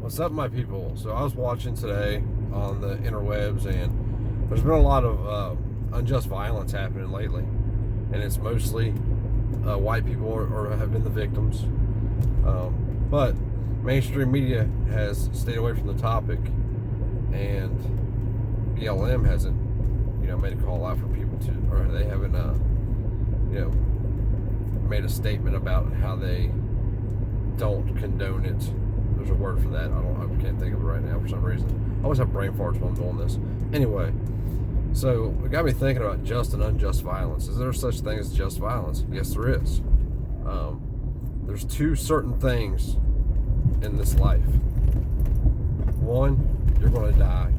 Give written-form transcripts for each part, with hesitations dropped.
What's up, my people? So I was watching today on the interwebs, and there's been a lot of unjust violence happening lately, and it's mostly white people or have been the victims. But mainstream media has stayed away from the topic, and BLM hasn't, made a call out for people to, or they haven't, made a statement about how they don't condone it. There's a word for that. I can't think of it right now for some reason. I always have brain farts when I'm doing this. Anyway, so it got me thinking about just and unjust violence. Is there such thing as just violence? Yes, there is. There's two certain things in this life. One, you're going to die.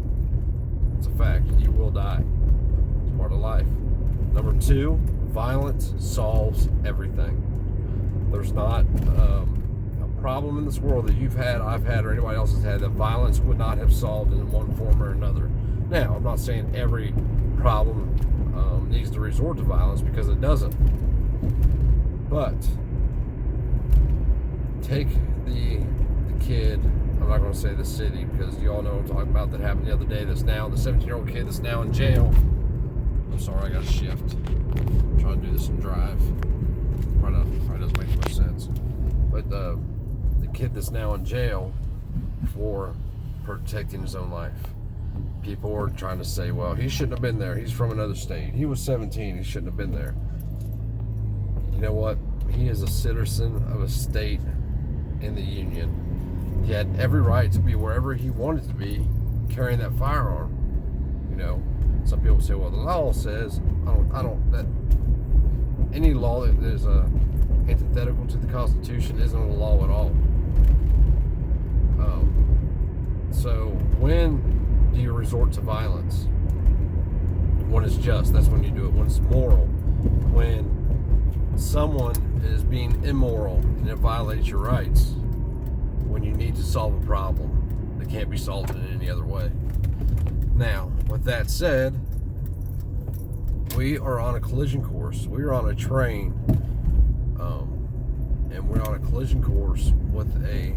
It's a fact. You will die. It's part of life. Number two, violence solves everything. There's not a problem in this world that you've had, I've had, or anybody else has had that violence would not have solved in one form or another. Now, I'm not saying every problem needs to resort to violence, because it doesn't. But take the kid, I'm not going to say the city, because you all know what I'm talking about, that happened the other day, that's now the 17-year-old kid that's now in jail. I'm sorry, I got to shift. I'm trying to do this and drive. Probably doesn't make much sense. But the kid that's now in jail for protecting his own life. People are trying to say, well, he shouldn't have been there. He's from another state. He was 17. He shouldn't have been there. You know what? He is a citizen of a state in the Union. He had every right to be wherever he wanted to be, carrying that firearm. Some people say, well, the law says, any law that is antithetical to the Constitution isn't a law at all. So when do you resort to violence? When it's just, that's when you do it. When it's moral. When someone is being immoral and it violates your rights. When you need to solve a problem that can't be solved in any other way. Now, with that said, we are on a collision course. We are on a train, and we're on a collision course with a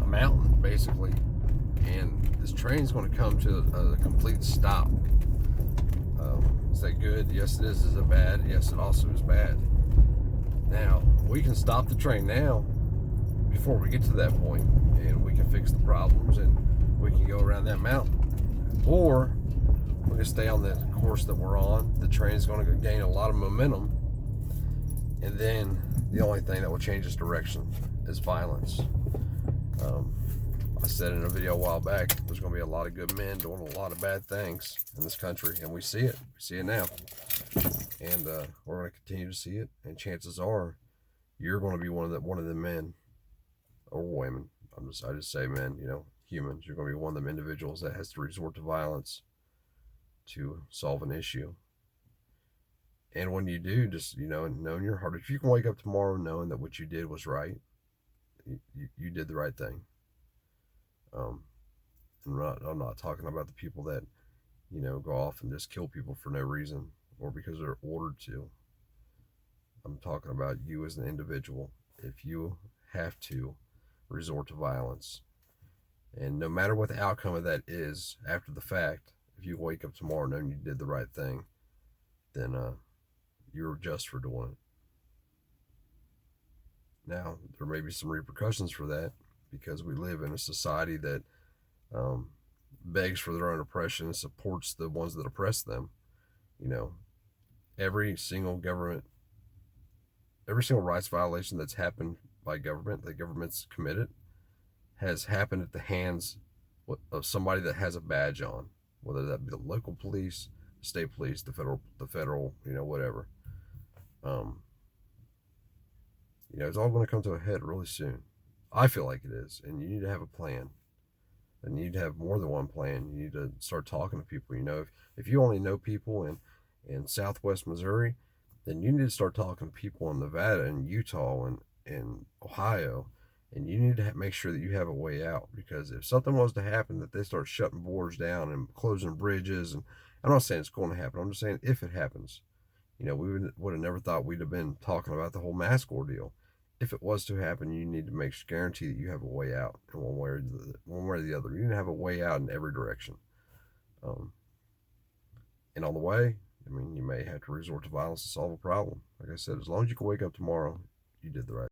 mountain, basically. And this train's going to come to a complete stop. Is that good? Yes, it is. Is it bad? Yes, it also is bad. Now, we can stop the train now before we get to that point, and we can fix the problems, and we can go around that mountain. Or we're going to stay on the course that we're on. The train is going to gain a lot of momentum, and then the only thing that will change its direction is violence. I said in a video a while back, there's going to be a lot of good men doing a lot of bad things in this country, and we see it. We see it now. And we're going to continue to see it, and chances are you're going to be one of the men or women. I just say men, humans. You're going to be one of them individuals that has to resort to violence to solve an issue. And when you do, just, know in your heart, if you can wake up tomorrow knowing that what you did was right, you did the right thing. I'm not talking about the people that, go off and just kill people for no reason or because they're ordered to. I'm talking about you as an individual. If you have to resort to violence, and no matter what the outcome of that is after the fact, if you wake up tomorrow knowing you did the right thing, then you're just for doing it. Now, there may be some repercussions for that, because we live in a society that begs for their own oppression and supports the ones that oppress them. Every single rights violation that's happened by government, that government's committed, has happened at the hands of somebody that has a badge on, whether that be the local police, state police, the federal, whatever. It's all going to come to a head really soon. I feel like it is, and you need to have a plan. And you need to have more than one plan. You need to start talking to people. If you only know people in Southwest Missouri, then you need to start talking to people in Nevada and Utah and Ohio, and you need to make sure that you have a way out. Because if something was to happen, that they start shutting borders down and closing bridges, and I'm not saying it's going to happen. I'm just saying if it happens, we would have never thought we'd have been talking about the whole mask ordeal. if it was to happen, you need to guarantee that you have a way out in one way or the other. You need to have a way out in every direction. Um, and on the way, I mean, you may have to resort to violence to solve a problem. Like I said, as long as you can wake up tomorrow, you did the right